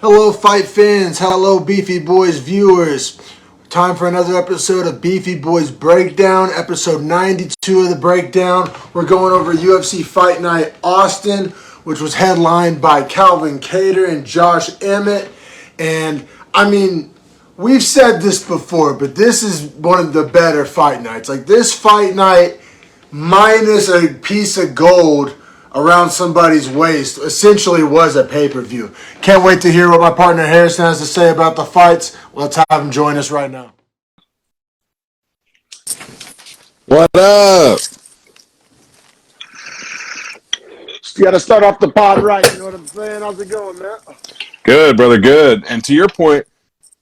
Hello, fight fans. Hello, Beefy Boys viewers. Time for another episode of Beefy Boys Breakdown, episode 92 of the Breakdown. We're going over UFC Fight Night Austin, which was headlined by Calvin Kattar and Josh Emmett. And, we've said this before, but this is one of the better fight nights. Like, this fight night, minus a piece of gold around somebody's waist, essentially was a pay-per-view. Can't wait to hear what my partner Harrison has to say about the fights. Let's have him join us right now. What up? You got to start off the pod right. You know what I'm saying? How's it going, man? Good, brother, good. And to your point,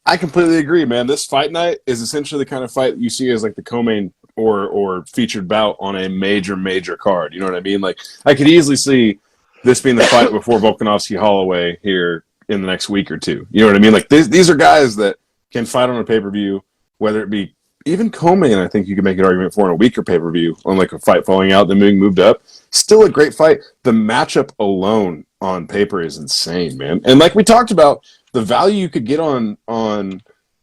I completely agree, man. This fight night is essentially the kind of fight you see as like the co-main or featured bout on a major card. You know what I mean? Like, I could easily see this being the fight before Volkanovski-Holloway here in the next week or two. You know what I mean? Like, these are guys that can fight on a pay-per-view, whether it be even co-main, I think you could make an argument for on a weaker pay-per-view, on like a fight falling out, then being moved up. Still a great fight. The matchup alone on paper is insane, man. And like we talked about, the value you could get on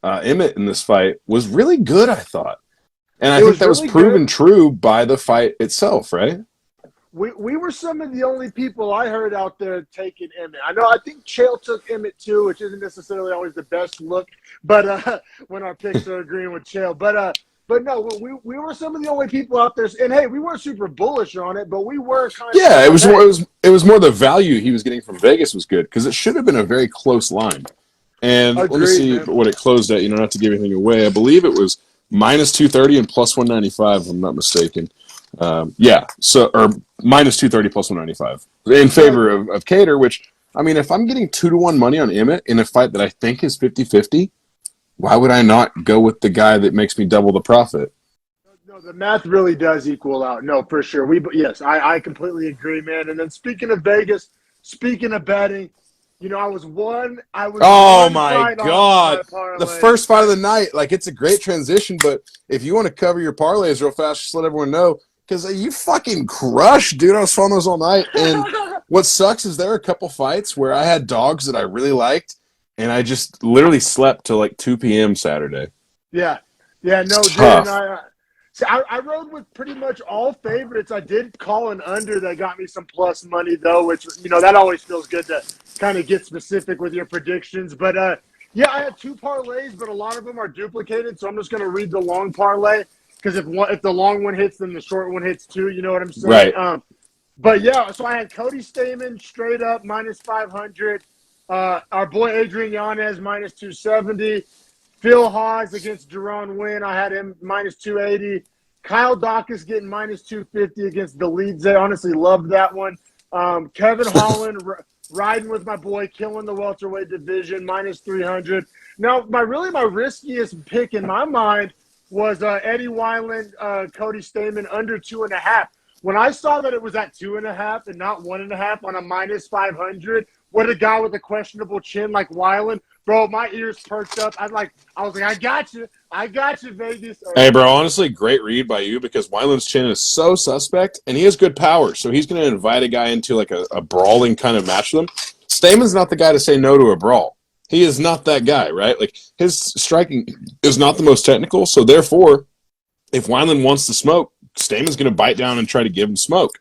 Emmett in this fight was really good, I thought. And I think that was proven true by the fight itself, right? We were some of the only people I heard out there taking Emmett. I think Chael took Emmett too, which isn't necessarily always the best look, but when our picks are agreeing with Chael. But no, we were some of the only people out there. And hey, we weren't super bullish on it, but we were kind of. Yeah, it was more the value he was getting from Vegas was good, because it should have been a very close line. And let me see what it closed at. Not to give anything away. I believe it was minus 230 and plus 195, if I'm not mistaken. Or minus 230 plus 195 in favor of Kattar, which, I mean, if I'm getting 2-1 money on Emmett in a fight that I think is 50-50, why would I not go with the guy that makes me double the profit? No, the math really does equal out. No, for sure. I completely agree, man. And then speaking of Vegas, speaking of betting, I was oh my God. The first fight of the night. Like, it's a great transition, but if you want to cover your parlays real fast, just let everyone know. Because you fucking crushed, dude. I was following those all night. And what sucks is there are a couple fights where I had dogs that I really liked, and I just literally slept till like 2 p.m. Saturday. Yeah, no, dude. I rode with pretty much all favorites. I did call an under that got me some plus money, though, which, that always feels good to kind of get specific with your predictions. But, I had 2 parlays, but a lot of them are duplicated, so I'm just going to read the long parlay. Because if the long one hits, then the short one hits too. You know what I'm saying? Right. But yeah, so I had Cody Stamann straight up minus 500. Our boy Adrian Yanez minus 270. Phil Haas against Deron Wynn. I had him minus 280. Kyle Dawkins getting minus 250 against Dolidze. Honestly, loved that one. Kevin Holland riding with my boy, killing the welterweight division, minus 300. Now, my riskiest pick in my mind was Eddie Wineland, Cody Stamann under 2.5. When I saw that it was at 2.5 and not 1.5 on a minus 500, what a guy with a questionable chin like Wineland, bro, my ears perked up. I was like, I got you, Vegas. Hey, bro, honestly, great read by you, because Wineland's chin is so suspect, and he has good power, so he's going to invite a guy into like a brawling kind of match with him. Stamann's not the guy to say no to a brawl. He is not that guy, right? Like, his striking is not the most technical, so therefore, if Wineland wants to smoke, Stamann's going to bite down and try to give him smoke.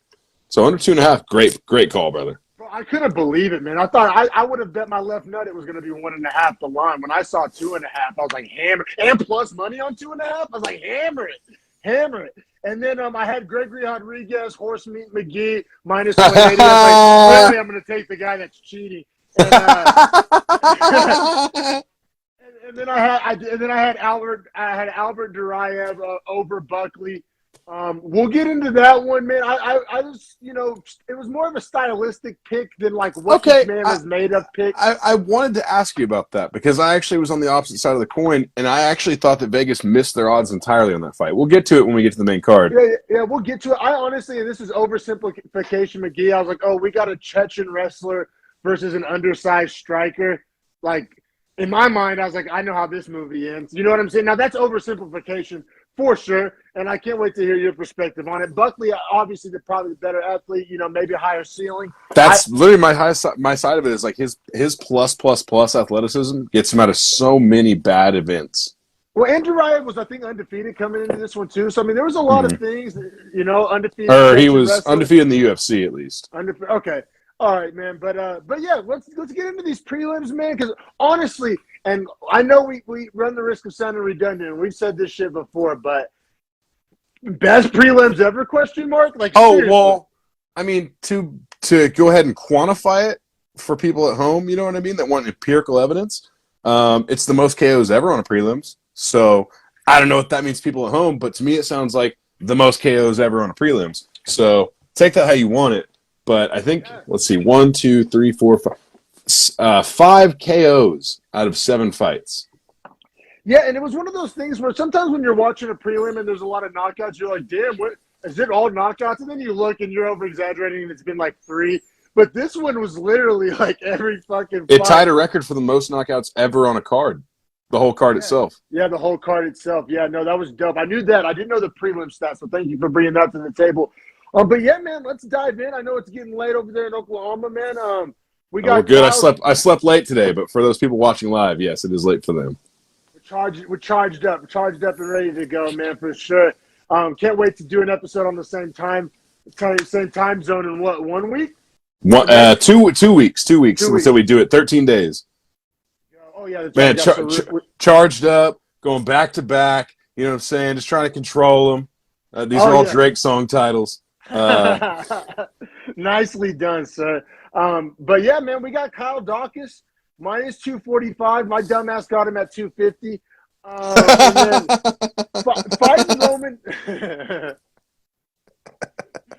So under 2.5, great call, brother. Bro, I couldn't believe it, man. I thought I would have bet my left nut it was going to be 1.5 the line. When I saw 2.5, I was like, hammer. And plus money on 2.5, I was like, hammer it. And then I had Gregory Rodriguez, Horse Meat McGee, minus 180. I was like, clearly I'm going to take the guy that's cheating. And, and then I had Albert Duraev over Buckley. We'll get into that one, man. I was, it was more of a stylistic pick than like what this man has made of pick. I wanted to ask you about that, because I actually was on the opposite side of the coin, and I actually thought that Vegas missed their odds entirely on that fight. We'll get to it when we get to the main card. Yeah, we'll get to it. I honestly, and this is oversimplification, McGee. I was like, oh, we got a Chechen wrestler versus an undersized striker. Like, in my mind, I was like, I know how this movie ends. You know what I'm saying? Now, that's oversimplification for sure. And I can't wait to hear your perspective on it. Buckley, obviously, probably the better athlete. Maybe a higher ceiling. That's literally my side of it is like his plus athleticism gets him out of so many bad events. Well, Andrew Ryan was, I think, undefeated coming into this one too. So I mean, there was a lot of things, undefeated. Or he was undefeated in the UFC at least. Okay, all right, man. But yeah, let's get into these prelims, man. Because honestly, and I know we run the risk of sounding redundant. We've said this shit before, but best prelims ever? Question mark. Like, seriously. Well, I mean, to go ahead and quantify it for people at home, you know what I mean, that want empirical evidence. It's the most KOs ever on a prelims. So I don't know what that means to people at home, but to me it sounds like the most KOs ever on a prelims. So take that how you want it. But I think, let's see, 1, 2, 3, 4, 5, 5 KOs out of 7 fights. Yeah, and it was one of those things where sometimes when you're watching a prelim and there's a lot of knockouts, you're like, damn, what is it all knockouts? And then you look and you're over-exaggerating and it's been like 3. But this one was literally like every fucking fight. It tied a record for the most knockouts ever on a card. The whole card itself. Yeah, the whole card itself. Yeah, no, that was dope. I knew that. I didn't know the prelim stats, so thank you for bringing that to the table. But yeah, man, let's dive in. I know it's getting late over there in Oklahoma, man. We got good. I slept late today, but for those people watching live, yes, it is late for them. We're charged up and ready to go, man, for sure. Can't wait to do an episode on the same time zone in what, 1 week? 2 weeks. 2 weeks until we do it. 13 days. Oh yeah, man, charged up, going back to back. You know what I'm saying? Just trying to control them. These are all Drake song titles. Nicely done, sir. But yeah, man, we got Kyle Dawkins minus 245. My dumbass got him at 250. And then fighting Roman.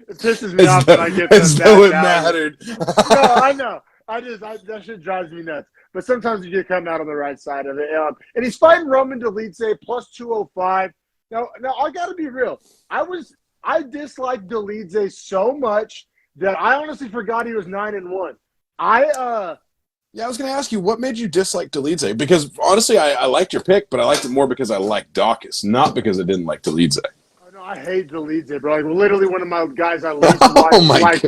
It pisses me off when I get as though it mattered. No, I know. That shit drives me nuts. But sometimes you get come out on the right side of it. And he's fighting Roman Dolidze plus 205. Now I got to be real. I disliked Dolidze so much that I honestly forgot he was 9-1. I was going to ask you, what made you dislike Dolidze? Because honestly, I liked your pick, but I liked it more because I liked Dawkins, not because I didn't like Dolidze. Oh, no, I hate Dolidze, bro. Like, literally one of my guys I least like.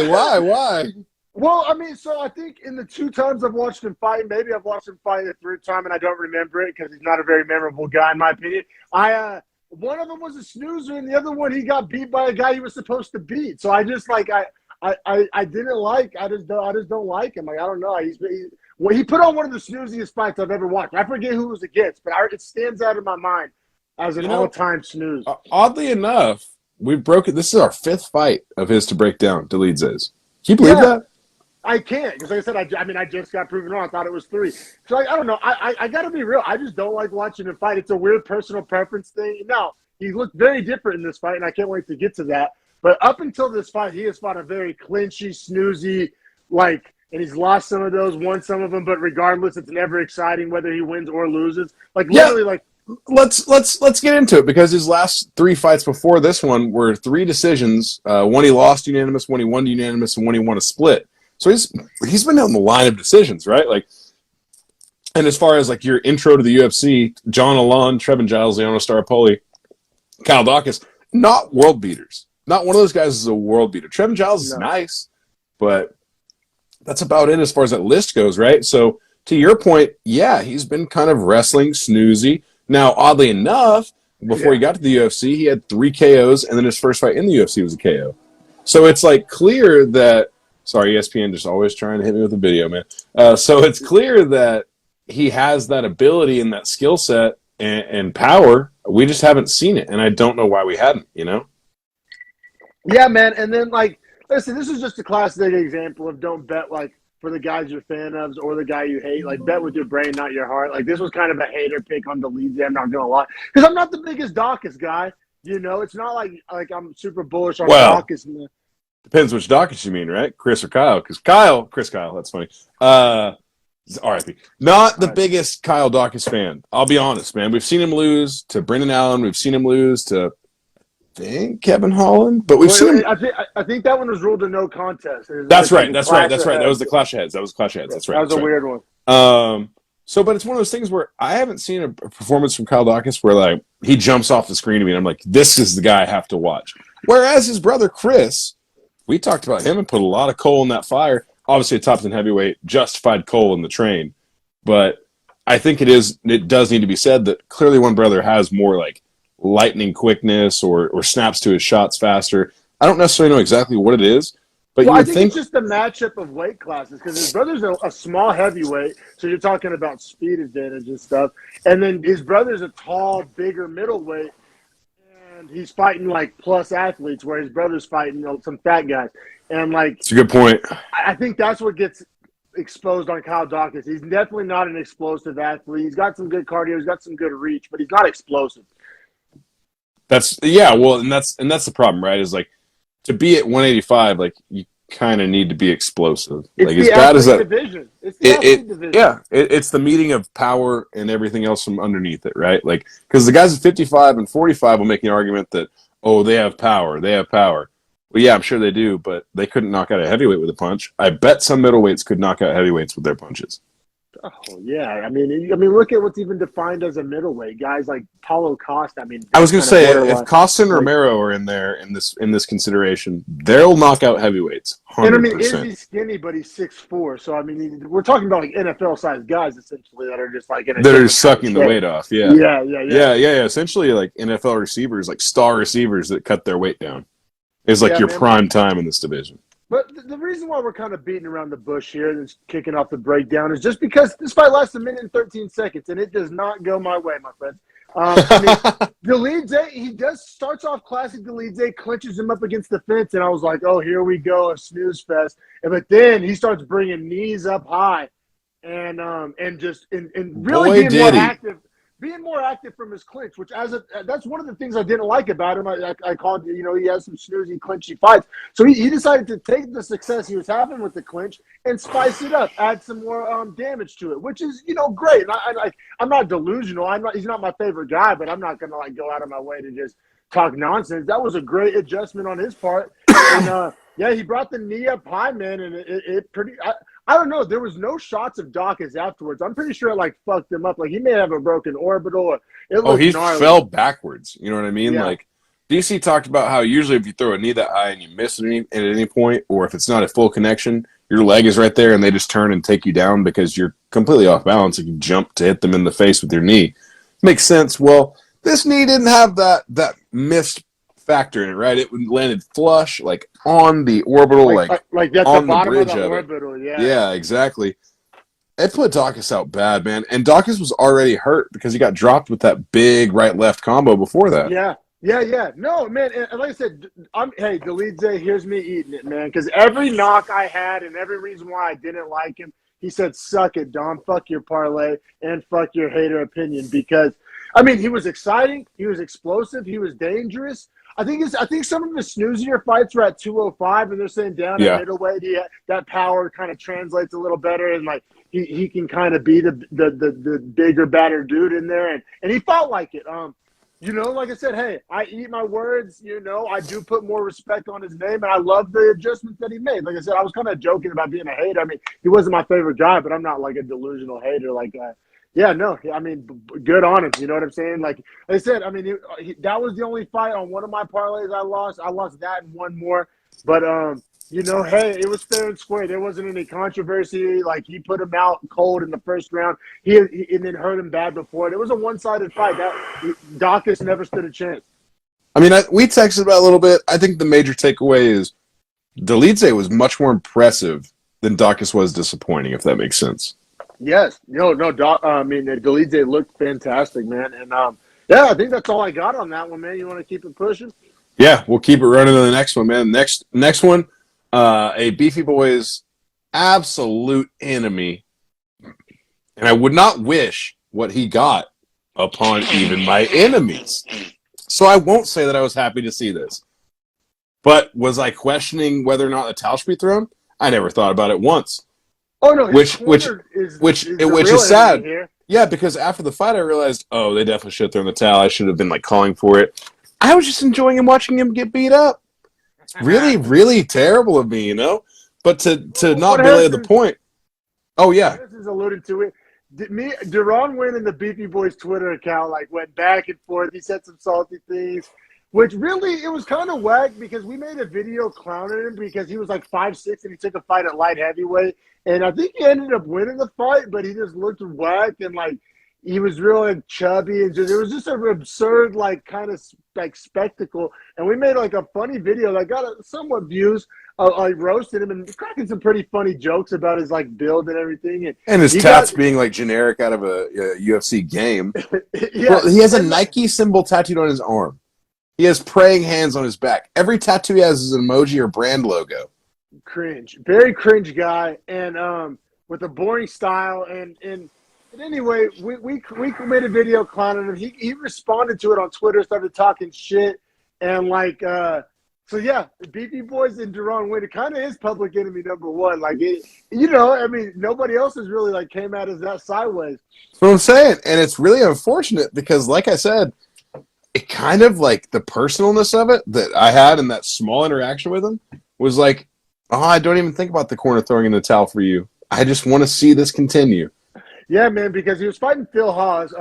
Why? Well, I mean, so I think in the 2 times I've watched him fight, maybe I've watched him fight a 3rd time and I don't remember it because he's not a very memorable guy in my opinion. One of them was a snoozer and the other one he got beat by a guy he was supposed to beat. So I just like I didn't like. I just don't like him. Like I don't know. He put on one of the snooziest fights I've ever watched. I forget who it was against, but it stands out in my mind as an all-time snooze. Oddly enough, we've broken. This is our 5th fight of his to break down Dolidze's. Can you believe that? I can't because, like I said, I just got proven wrong. I thought it was 3. So I don't know. I got to be real. I just don't like watching him fight. It's a weird personal preference thing. Now he looked very different in this fight, and I can't wait to get to that. But up until this fight, he has fought a very clinchy, snoozy, and he's lost some of those, won some of them. But regardless, it's never exciting whether he wins or loses. Let's get into it because his last 3 fights before this one were 3 decisions. One he lost unanimous, one he won unanimous, and one he won a split. So he's been down the line of decisions, right? And as far as your intro to the UFC, John Alon, Trevin Giles, Leona Staropoli, Kyle Dawkins, not world beaters. Not one of those guys is a world beater. Trevin Giles is nice, but that's about it as far as that list goes, right? So to your point, yeah, he's been kind of wrestling snoozy. Now, oddly enough, before he got to the UFC, he had 3 KOs, and then his first fight in the UFC was a KO. So it's clear that. Sorry, ESPN just always trying to hit me with a video, man. So it's clear that he has that ability and that skill set and power. We just haven't seen it, and I don't know why we hadn't, Yeah, man. And then, listen, this is just a classic example of don't bet, for the guys you're a fan of or the guy you hate. Bet with your brain, not your heart. This was kind of a hater pick on Dolidze. I'm not going to lie. Because I'm not the biggest Dawkins guy. It's not like I'm super bullish on Dawkins. Depends which Dawkins you mean, right? Chris or Kyle? Because Chris Kyle, that's funny. RIP. Not the biggest Kyle Dawkins fan. I'll be honest, man. We've seen him lose to Brendan Allen. We've seen him lose to, I think, Kevin Holland. But we've seen him. I think that one was ruled a no contest. That's right. That was the Clash of Heads. That's right. That was a weird one. So, but it's one of those things where I haven't seen a performance from Kyle Dawkins where like he jumps off the screen to me and I'm like, this is the guy I have to watch. Whereas his brother Chris, we talked about him and put a lot of coal in that fire. Obviously, a top 10 heavyweight justified coal in the train, but I think it does need to be said that clearly one brother has more like lightning quickness or snaps to his shots faster. I don't necessarily know exactly what it is, but Well, you I would think it's just the matchup of weight classes because his brother's a small heavyweight, so you're talking about speed advantage and stuff. And then his brother's a tall, bigger middleweight, and he's fighting like plus athletes, where his brother's fighting some fat guys. And like, it's a good point. I think that's what gets exposed on Kyle Dawkins. He's definitely not an explosive athlete. He's got some good cardio, he's got some good reach, but he's not explosive. Well, and that's the problem, right? Is like to be at 185, like you kind of need to be explosive. It's like the as bad as that division. It's the athlete division. Yeah, it's the meeting of power and everything else from underneath it, right? Like because the guys at 55 and 45 will make an argument that they have power. Well, yeah, I'm sure they do, but they couldn't knock out a heavyweight with a punch. I bet some middleweights could knock out heavyweights with their punches. Oh yeah, I mean, look at what's even defined as a middleweight. Guys like Paulo Costa. I mean, I was going to say if Costa and Romero are in there in this consideration, they'll knock out heavyweights. 100%. And I mean, he's skinny, but he's 6'4". So I mean, we're talking about like NFL sized guys essentially that are just like that are just sucking the weight off. Yeah. Yeah. Essentially, like NFL receivers, like star receivers that cut their weight down, is like your prime time in this division. But the reason why we're kind of beating around the bush here and kicking off the breakdown is just because this fight lasts 1 minute and 13 seconds, and it does not go my way, my friend. I mean, Dolidze, he starts off classic Dolidze, clinches him up against the fence, and I was like, oh, here we go, a snooze fest. But then he starts bringing knees up high and really being more active from his clinch, which that's one of the things I didn't like about him. I called, he has some snoozy, clinchy fights. So he decided to take the success he was having with the clinch and spice it up, add some more damage to it, which is, great. And I'm not delusional. He's not my favorite guy, but I'm not going to like go out of my way to just talk nonsense. That was a great adjustment on his part. And he brought the knee up high, man, and it pretty. I don't know. There was no shots of Dawkins afterwards. I'm pretty sure it like fucked him up. Like he may have a broken orbital. Or it looked he gnarly. fell backwards. You know what I mean? Yeah. Like DC talked about how usually if you throw a knee that high and you miss at any point, or if it's not a full connection, your leg is right there and they just turn and take you down because you're completely off balance and you jump to hit them in the face with your knee. Makes sense. Well, this knee didn't have that missed factor in it, right? It landed flush, like on the orbital, like that's on the bottom bridge of the of orbital. Yeah. Yeah, exactly. It put Dawkins out bad, man. And Dawkins was already hurt because he got dropped with that big right-left combo before that. Yeah. No, man. And like I said, Dolidze, here's me eating it, man. Because every knock I had and every reason why I didn't like him, he said, "Suck it, Dom. Fuck your parlay and fuck your hater opinion." Because I mean, he was exciting, he was explosive, he was dangerous. I think some of his snoozier fights were at 205, and they're saying down at middleweight, that power kind of translates a little better, and like he can kind of be the bigger, badder dude in there, and he felt like it. Like I said, hey, I eat my words. I do put more respect on his name, and I love the adjustments that he made. Like I said, I was kind of joking about being a hater. I mean, he wasn't my favorite guy, but I'm not like a delusional hater like that. Yeah, no, I mean, good on him. You know what I'm saying? Like I said, I mean, that was the only fight on one of my parlays I lost. I lost that and one more. But, hey, it was fair and square. There wasn't any controversy. Like, he put him out cold in the first round. He and then hurt him bad before it. It was a one-sided fight. Dawkins never stood a chance. I mean, we texted about it a little bit. I think the major takeaway is Dolidze was much more impressive than Dawkins was disappointing, if that makes sense. Yes. Dolidze looked fantastic, man. And, I think that's all I got on that one, man. You want to keep it pushing? Yeah, we'll keep it running to the next one, man. Next one, a Beefy Boys absolute enemy. And I would not wish what he got upon even my enemies. So I won't say that I was happy to see this. But was I questioning whether or not a towel should be thrown? I never thought about it once. Oh no! Which is sad. Yeah, because after the fight, I realized, they definitely should have thrown the towel. I should have been like calling for it. I was just enjoying him, watching him get beat up. Really, really terrible of me, But to not belay the point. Oh yeah, this is alluded to it. Deron Wynn and the Beefy Boys Twitter account like went back and forth. He said some salty things, which really it was kind of whack because we made a video clowning him because he was like 5'6" and he took a fight at light heavyweight, and I think he ended up winning the fight, but he just looked whack and like he was real like chubby and just it was just an absurd like kind of like spectacle, and we made like a funny video that got somewhat views. I roasted him and cracking some pretty funny jokes about his like build and everything, and his tats being like generic out of a UFC game. Yeah. Well, he has a Nike symbol tattooed on his arm. He has praying hands on his back. Every tattoo he has is an emoji or brand logo. Cringe, very cringe guy, and with a boring style. And anyway, we made a video clowning him. He responded to it on Twitter, started talking shit, and like. So, yeah, Beefy Boys and Deron Wynn, it kind of is public enemy number one. Like, I mean, nobody else has really, like, came at us that sideways. That's what I'm saying. And it's really unfortunate because, like I said, it kind of, like, the personalness of it that I had in that small interaction with him was like, oh, I don't even think about the corner throwing in the towel for you. I just want to see this continue. Yeah, man, because he was fighting Phil Haas,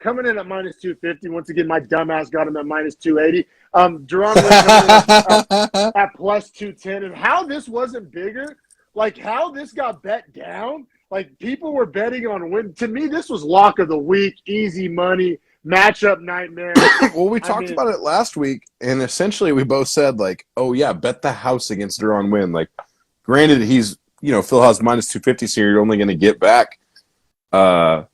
coming in at minus 250. Once again, my dumbass got him at minus 280. Deron Wynn at plus 210. And how this wasn't bigger, like how this got bet down, like people were betting on Wynn. To me, this was lock of the week, easy money, matchup nightmare. Well, we talked about it last week, and essentially we both said, like, oh, yeah, bet the house against Deron Wynn. Like, granted, he's, Phil Haas minus 250, so you're only going to get back like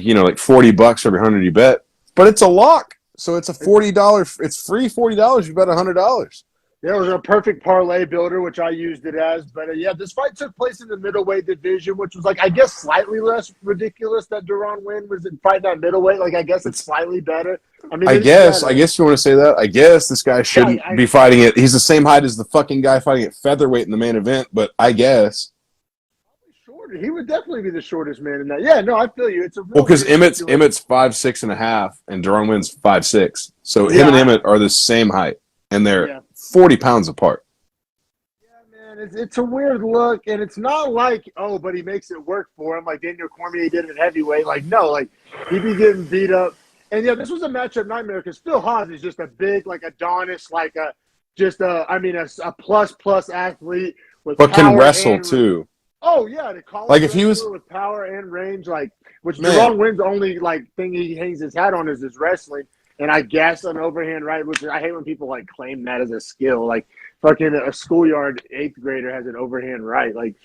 $40 for every 100 you bet, but it's a lock, so it's a $40. It's free $40. You bet $100. Yeah, it was a perfect parlay builder, which I used it as. But yeah, this fight took place in the middleweight division, which was like I guess slightly less ridiculous that Deron Wynn was in fighting that middleweight. Like I guess it's slightly better. I guess you want to say that. I guess this guy shouldn't be fighting it. He's the same height as the fucking guy fighting at featherweight in the main event, but I guess. He would definitely be the shortest man in that. Yeah, no, I feel you. It's a real because Emmett's 5'6.5" and Deron Wynn's 5'6", so him and Emmett are the same height, and they're 40 pounds apart. Yeah, man, it's a weird look, and it's not like but he makes it work for him like Daniel Cormier did at heavyweight. Like no, like he'd be getting beat up, and yeah, this was a matchup nightmare because Phil Haas is just a big like Adonis, like a plus athlete with but can wrestle too. Oh yeah, the college like if he was with power and range, like which Deron Wynn's only like thing he hangs his hat on is his wrestling, and I guess an overhand right, which I hate when people like claim that as a skill. Like fucking a schoolyard 8th grader has an overhand right. Like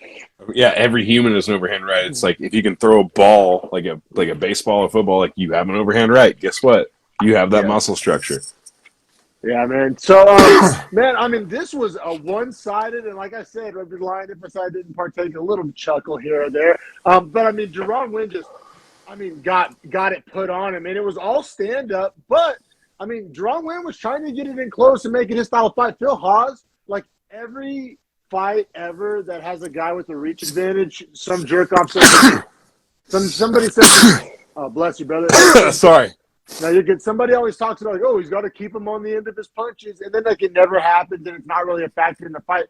yeah, every human has an overhand right. It's like if you can throw a ball like a baseball or football, like you have an overhand right. Guess what? You have that muscle structure. Yeah, man. So, man, I mean, this was a one-sided, and like I said, I'd be lying if I said I didn't partake a little chuckle here or there. But, I mean, Deron Wynn just, got it put on him, and it was all stand-up. But, I mean, Deron Wynn was trying to get it in close and make it his style of fight. Phil Haas, like every fight ever that has a guy with a reach advantage, some jerk-off says, somebody says, oh, bless you, brother. Sorry. Now you get somebody always talks about like, oh, he's got to keep him on the end of his punches, and then like it never happens, and it's not really a factor in the fight.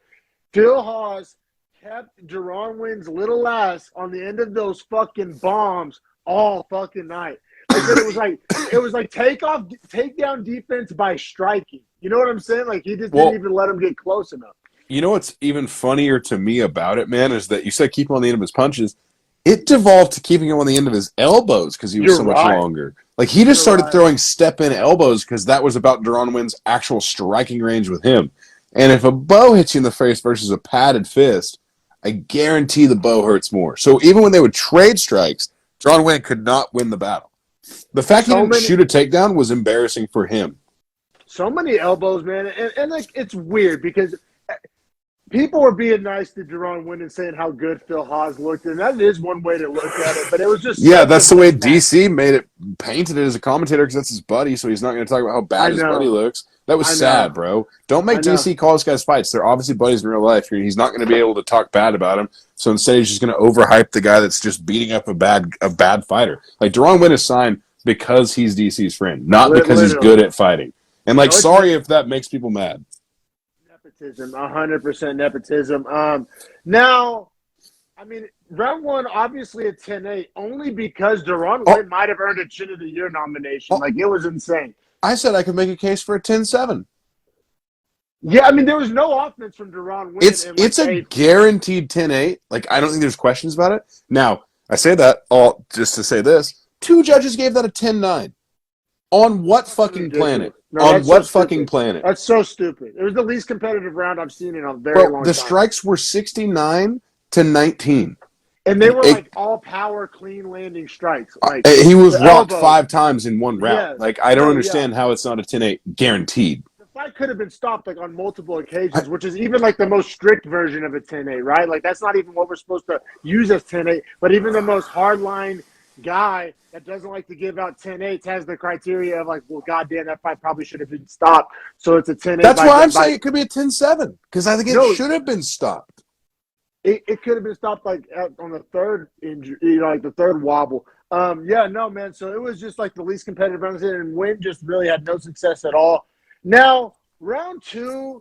Phil Haas kept Deron Wynn's little ass on the end of those fucking bombs all fucking night. Like it was like takedown defense by striking. You know what I'm saying? Like he just didn't even let him get close enough. You know what's even funnier to me about it, man, is that you said keep him on the end of his punches. It devolved to keeping him on the end of his elbows because he was so much longer. Like, he just started throwing step-in elbows because that was about Deron Wynn's actual striking range with him. And if a bow hits you in the face versus a padded fist, I guarantee the bow hurts more. So even when they would trade strikes, Deron Wynn could not win the battle. The fact he didn't shoot a takedown was embarrassing for him. So many elbows, man. And like, it's weird because people were being nice to Deron Wynn and saying how good Phil Haas looked, and that is one way to look at it. But it was just that's the way DC made it, painted it as a commentator because that's his buddy, so he's not going to talk about how bad his buddy looks. That was sad, bro. Don't make DC call this guy's fights. They're obviously buddies in real life. He's not going to be able to talk bad about him. So instead, he's just going to overhype the guy that's just beating up a bad fighter. Like Deron Wynn is signed because he's DC's friend, not because he's good at fighting. And like, sorry if that makes people mad. Nepotism, 100% nepotism. Now, I mean, round one, obviously a 10-8, only because Deron Oh, Wynn might have earned a Chin of the Year nomination. oh, Like, it was insane. I said I could make a case for a 10-7. Yeah, I mean, there was no offense from Deron Wynn in like It's a a. guaranteed 10-8. Like, I don't think there's questions about it. Now, I say that all just to say this. Two judges gave that a 10-9. On what fucking Ridiculous. planet? No, On that's so what fucking stupid. planet? That's so stupid. It was the least competitive round I've seen in a very Bro, long the time. strikes were 69-19. And they were It, like all power, clean landing strikes. Like he was the rocked elbow. 5 times in one round. Yes. Like, I don't No, yeah. understand how it's not a 10-8 guaranteed. The fight could have been stopped like on multiple occasions, which is even like the most strict version of a 10-8, right? Like that's not even what we're supposed to use as 10-8. But even the most hardline guy that doesn't like to give out 10-8s has the criteria of like, well, goddamn, that fight probably should have been stopped. So it's a 10-8. That's why I'm saying it could be a 10-7 because I think it should have been stopped. It could have been stopped like on the third injury, you know, like the third wobble. Yeah, no, man. So it was just like the least competitive round, and Wynn just really had no success at all. Now, round two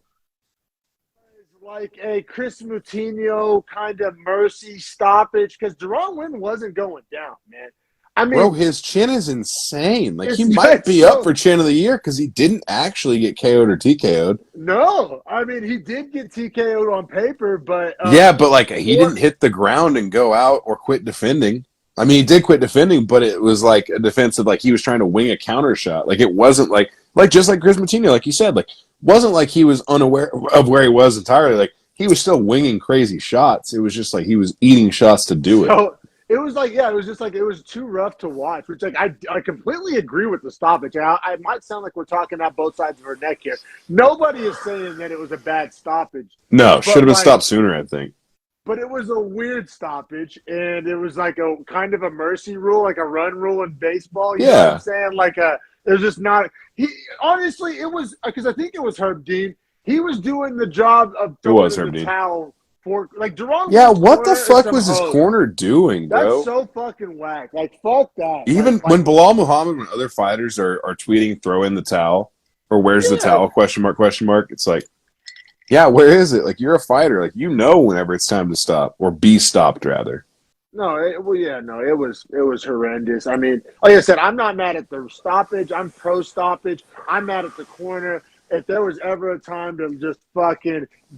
is like a Chris Moutinho kind of mercy stoppage because Deron Wynn wasn't going down, man. I mean, bro, his chin is insane. Like he might be up for chin of the year because he didn't actually get KO'd or TKO'd. No, I mean he did get TKO'd on paper, but yeah, but like he didn't hit the ground and go out or quit defending. I mean, he did quit defending, but it was like a defensive, like he was trying to wing a counter shot. Like it wasn't like just like Chris Moutinho, like you said, like wasn't like he was unaware of where he was entirely. Like he was still winging crazy shots. It was just like he was eating shots to do it. It was like, yeah, it was just like it was too rough to watch. Which, like, I completely agree with the stoppage. I might sound like we're talking out both sides of our neck here. Nobody is saying that it was a bad stoppage. No, should have been stopped sooner, I think. But it was a weird stoppage, and it was like a kind of a mercy rule, like a run rule in baseball. You know what I'm saying? Like it was just not. He honestly, it was because I think it was Herb Dean. He was doing the job of throwing the towel. For like Deron, what the fuck was his corner doing, bro? That's so fucking whack. Like fuck that. Even when Bilal Muhammad, when other fighters are tweeting, throw in the towel or where's the towel? Question mark. It's like, yeah, where is it? Like you're a fighter, like you know whenever it's time to stop or be stopped rather. No, it was horrendous. I mean, like I said, I'm not mad at the stoppage. I'm pro stoppage. I'm mad at the corner. If there was ever a time to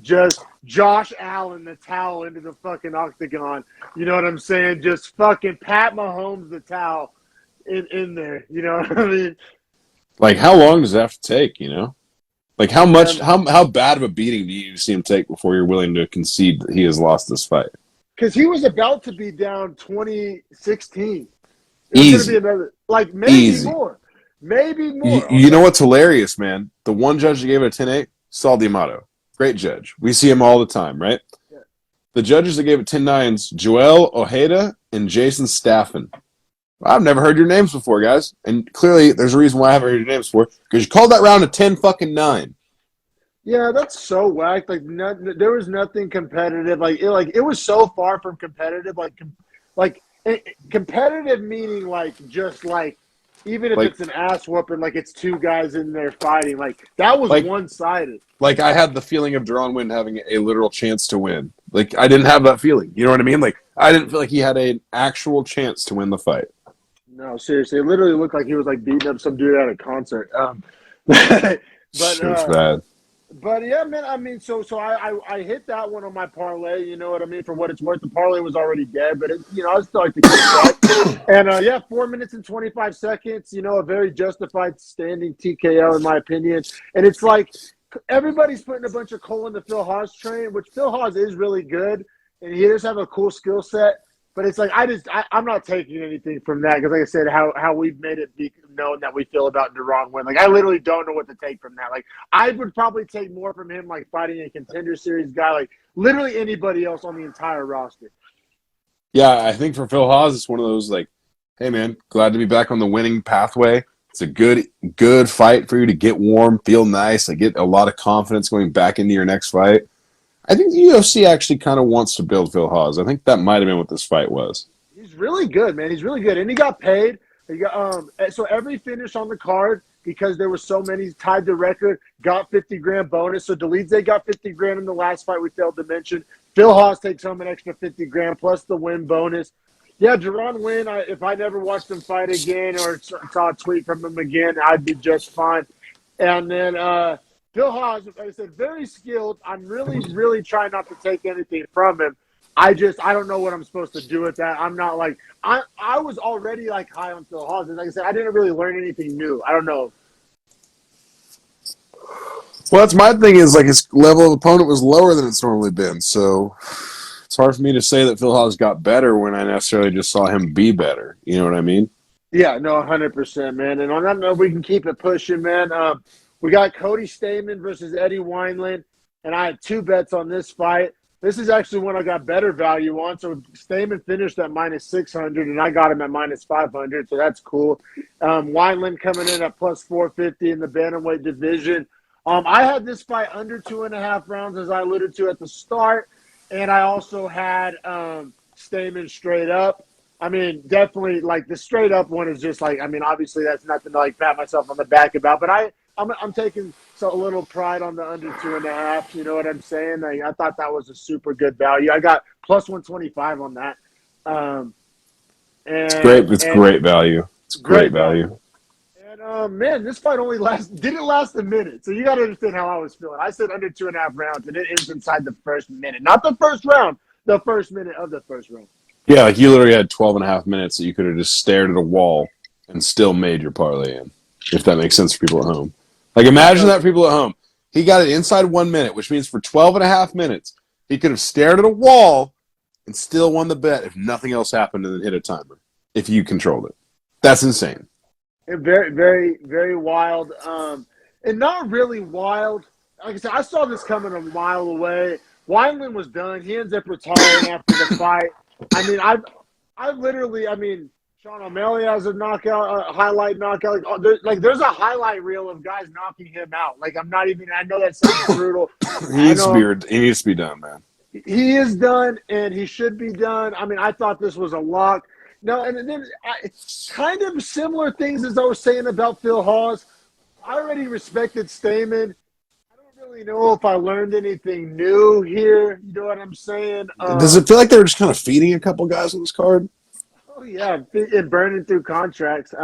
just Josh Allen the towel into the fucking octagon, you know what I'm saying? Just fucking Pat Mahomes the towel in there. You know what I mean? Like how long does it have to take, you know? Like how much how bad of a beating do you see him take before you're willing to concede that he has lost this fight? Because he was about to be down 2016. Easy. Gonna be another, like maybe more. Maybe more. You know what's hilarious, man? The one judge that gave it a 10-8, Saul D'Amato. Great judge. We see him all the time, right? Yeah. The judges that gave it 10-9s, Joel Ojeda and Jason Staffen. I've never heard your names before, guys. And clearly there's a reason why I haven't heard your names before. Because you called that round a 10-9. Yeah, that's so whack. Like there was nothing competitive. It was so far from competitive. Competitive meaning just even if it's an ass whooping, like it's two guys in there fighting, like that was one-sided. Like I had the feeling of Deron Wynn having a literal chance to win. Like I didn't have that feeling. You know what I mean? Like I didn't feel like he had an actual chance to win the fight. No, seriously, it literally looked like he was like beating up some dude at a concert. But it was bad. But yeah, man, I mean, so I hit that one on my parlay, you know what I mean? For what it's worth, the parlay was already dead, but I still like to keep that. And 4 minutes and 25 seconds, a very justified standing TKO in my opinion. And it's like everybody's putting a bunch of coal in the Phil Haas train, which Phil Haas is really good, and he does have a cool skill set. But it's like I'm not taking anything from that because, like I said, how we've made it be known that we feel about Deron Wynn. Like I literally don't know what to take from that. Like I would probably take more from him, like fighting a contender series guy, like literally anybody else on the entire roster. Yeah, I think for Phil Haas, it's one of those like, hey man, glad to be back on the winning pathway. It's a good fight for you to get warm, feel nice, like get a lot of confidence going back into your next fight. I think the UFC actually kind of wants to build Phil Haas. I think that might have been what this fight was. He's really good, man. He's really good. And he got paid. He got, so every finish on the card, because there were so many tied to record, got $50,000 bonus. So Dolidze got $50,000 in the last fight we failed to mention. Phil Haas takes home an extra 50 grand plus the win bonus. Yeah, Deron Wynn, if I never watched him fight again or saw a tweet from him again, I'd be just fine. And then Phil Haas, like I said, very skilled. I'm really, really trying not to take anything from him. I don't know what I'm supposed to do with that. I'm not like I was already like high on Phil Haas. And like I said, I didn't really learn anything new. I don't know. Well, that's my thing is like his level of opponent was lower than it's normally been. So it's hard for me to say that Phil Haas got better when I necessarily just saw him be better. You know what I mean? Yeah, no, 100%, man. And on that note, we can keep it pushing, man. We got Cody Stamann versus Eddie Wineland, and I had 2 bets on this fight. This is actually one I got better value on. So Stamann finished at minus 600, and I got him at minus 500, so that's cool. Wineland coming in at plus 450 in the bantamweight division. I had this fight under 2.5 rounds, as I alluded to at the start, and I also had Stamann straight up. I mean, definitely, like, the straight up one is just like, I mean, obviously that's nothing to, like, pat myself on the back about, but I'm taking a little pride on the under 2.5, you know what I'm saying? Like, I thought that was a super good value. I got plus 125 on that. It's great. It's great value. It's great value. And, man, this fight didn't last a minute, so you got to understand how I was feeling. I said under 2.5 rounds, and it ends inside the first minute. Not the first round, the first minute of the first round. Yeah, like you literally had 12 and a half minutes that you could have just stared at a wall and still made your parlay in, if that makes sense for people at home. Like, imagine that for people at home. He got it inside 1 minute, which means for 12 and a half minutes, he could have stared at a wall and still won the bet if nothing else happened and then hit a timer, if you controlled it. That's insane. Very, very, very wild. And not really wild. Like I said, I saw this coming a mile away. Wineland was done. He ends up retiring after the fight. I mean, I literally, I mean, Sean O'Malley has a knockout, a highlight knockout. There's a highlight reel of guys knocking him out. Like, I'm not even, I know that sounds brutal. He needs to be done, man. He is done, and he should be done. I mean, I thought this was a lock. No, and then kind of similar things as I was saying about Phil Haas. I already respected Stamann. I don't really know if I learned anything new here. You know what I'm saying? Does it feel like they were just kind of feeding a couple guys on this card? Oh, yeah, and burning through contracts,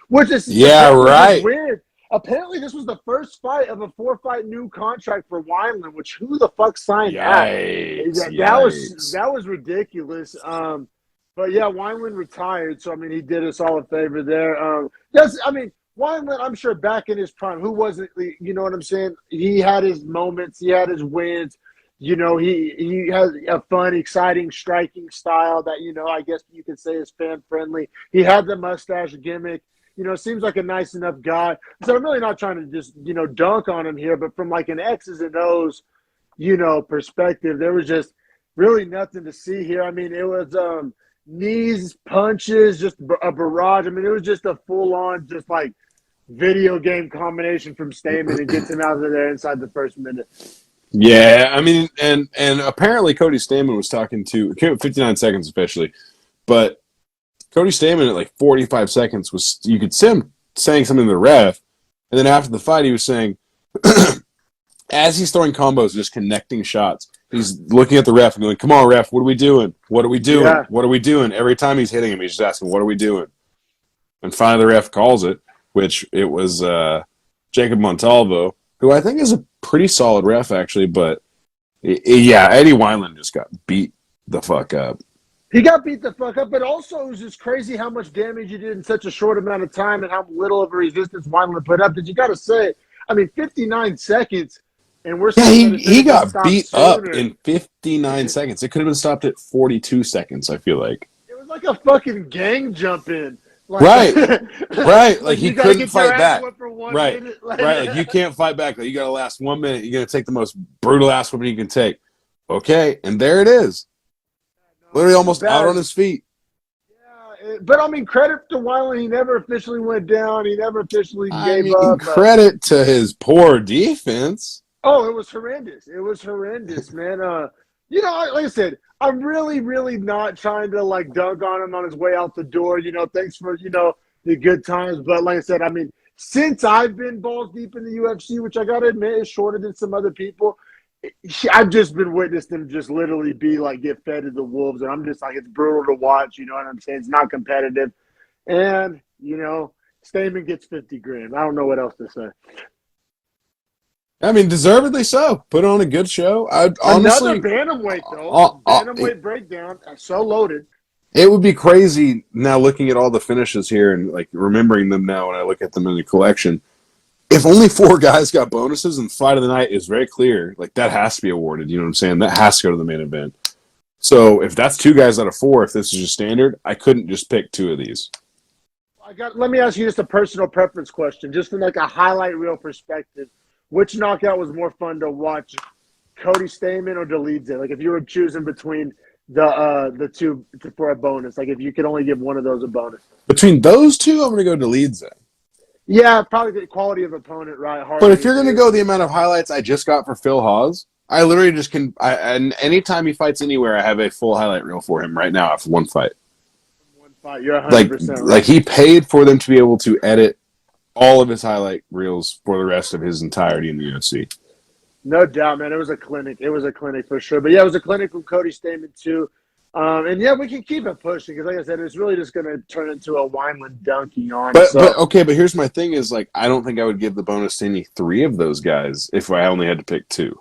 which is right. weird. Apparently, this was the first fight of a 4-fight new contract for Wineland, which who the fuck signed that? That was ridiculous. But, yeah, Wineland retired, so, I mean, he did us all a favor there. Wineland, I'm sure back in his prime, who wasn't, you know what I'm saying? He had his moments. He had his wins. You know, he has a fun, exciting, striking style that, you know, I guess you could say is fan-friendly. He had the mustache gimmick. You know, seems like a nice enough guy. So I'm really not trying to just, you know, dunk on him here, but from like an X's and O's, you know, perspective, there was just really nothing to see here. I mean, it was knees, punches, just a barrage. I mean, it was just a full-on, just like video game combination from Stamann and gets him out of there inside the first minute. Yeah, I mean, and apparently Cody Stamann was talking to 59 seconds officially, but Cody Stamann at like 45 seconds was, you could see him saying something to the ref, and then after the fight he was saying, as he's throwing combos, just connecting shots, he's looking at the ref and going, "Come on, ref, what are we doing? What are we doing? Yeah. What are we doing?" Every time he's hitting him, he's just asking, "What are we doing?" And finally the ref calls it, which it was Jacob Montalvo, who I think is a pretty solid ref, actually, but yeah, Eddie Wineland just got beat the fuck up. He got beat the fuck up, but also it was just crazy how much damage he did in such a short amount of time and how little of a resistance Wineland put up. That you got to say, I mean, 59 seconds, and we're he got beat up in 59 seconds. It could have been stopped at 42 seconds, I feel like. It was like a fucking gang jump in. Like, right. Like he couldn't fight back. Right. Like, Like you can't fight back. Like you got to last 1 minute. You got to take the most brutal ass whipping you can take. Okay, and there it is. Literally almost out on his feet. Yeah, but I mean, credit to Wineland. He never officially went down. He never officially gave up. Credit to his poor defense. Oh, it was horrendous. It was horrendous, man. You know, like I said, I'm really, really not trying to, like, dunk on him on his way out the door. You know, thanks for, you know, the good times. But like I said, I mean, since I've been balls deep in the UFC, which I got to admit is shorter than some other people, I've just been witnessing them just literally be like get fed to the wolves, and I'm just like it's brutal to watch. You know what I'm saying? It's not competitive, and Stamen gets 50 grand. I don't know what else to say. I mean, deservedly so. Put on a good show. I'd honestly Another bantamweight though. Bantamweight breakdown. So loaded. It would be crazy now looking at all the finishes here and like remembering them now when I look at them in the collection. If only 4 guys got bonuses and fight of the night is very clear, like that has to be awarded. You know what I'm saying? That has to go to the main event. So if that's 2 guys out of 4, if this is just standard, I couldn't just pick 2 of these. Let me ask you just a personal preference question, just from like a highlight reel perspective. Which knockout was more fun to watch, Cody Stamen or Dolidze? Like if you were choosing between the two for a bonus, like if you could only give one of those a bonus. Between those 2, I'm going to go Dolidze. Yeah, probably the quality of opponent, right? But if you're going to go the amount of highlights I just got for Phil Hawes, I literally just can. And anytime he fights anywhere, I have a full highlight reel for him right now after one fight. One fight, you're 100% right. Like he paid for them to be able to edit all of his highlight reels for the rest of his entirety in the UFC. No doubt, man. It was a clinic. It was a clinic for sure. But yeah, it was a clinic from Cody Stamen too. And yeah, we can keep it pushing because, like I said, it's really just going to turn into a Wineland dunking on. But here's my thing: is like I don't think I would give the bonus to any 3 of those guys if I only had to pick 2.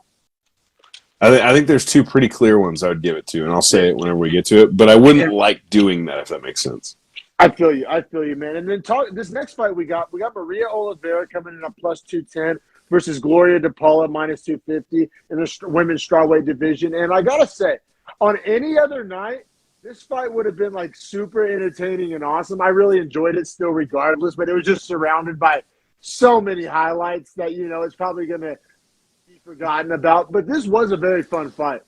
I think there's 2 pretty clear ones I would give it to, and I'll say it whenever we get to it. But I wouldn't like doing that if that makes sense. I feel you, man. And then this next fight we got Maria Oliveira coming in at plus 210 versus Gloria DePaula minus 250 in the women's strawweight division. And I gotta say, on any other night, this fight would have been like super entertaining and awesome. I really enjoyed it still, regardless. But it was just surrounded by so many highlights that it's probably gonna be forgotten about. But this was a very fun fight.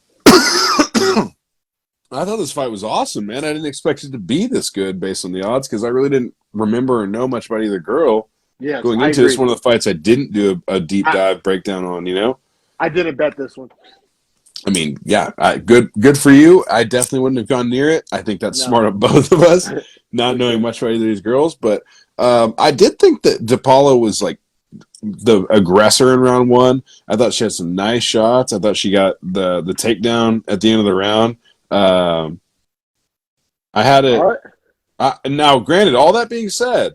I thought this fight was awesome, man. I didn't expect it to be this good based on the odds because I really didn't remember or know much about either girl. Yeah, going into this, one of the fights I didn't do a deep dive breakdown on. I didn't bet this one. I mean, yeah, good for you. I definitely wouldn't have gone near it. I think that's smart of both of us, not knowing much about either of these girls. But I did think that DePaula was like the aggressor in round 1. I thought she had some nice shots. I thought she got the takedown at the end of the round. I had it. Now, granted, all that being said,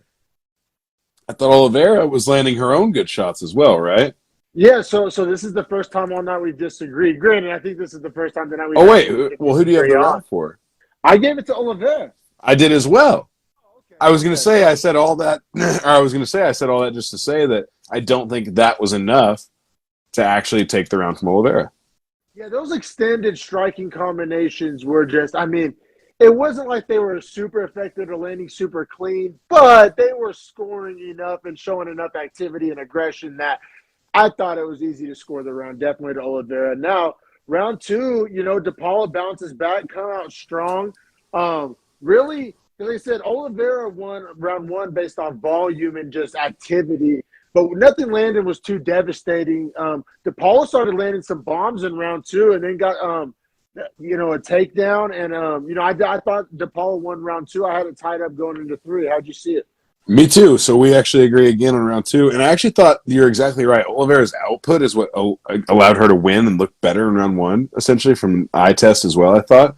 I thought Oliveira was landing her own good shots as well, right? Yeah. So this is the first time all night we've disagreed. Granted, I think this is the first time tonight we. Oh wait, well, who do you have the round for? I gave it to Oliveira. I did as well. Oh, okay. I was going to say I said all that. Or I was going to say I said all that just to say that I don't think that was enough to actually take the round from Oliveira. Yeah, those extended striking combinations were just, it wasn't like they were super effective or landing super clean, but they were scoring enough and showing enough activity and aggression that I thought it was easy to score the round, definitely to Oliveira. Now, round 2, DePaula bounces back, come out strong. Really, like I said, Oliveira won round 1 based on volume and just activity. But nothing landed was too devastating. DePaula started landing some bombs in round 2 and then got, a takedown. And, I thought DePaula won round 2. I had it tied up going into 3. How'd you see it? Me too. So we actually agree again on round 2. And I actually thought you're exactly right. Oliveira's output is what allowed her to win and look better in round 1, essentially, from an eye test as well, I thought.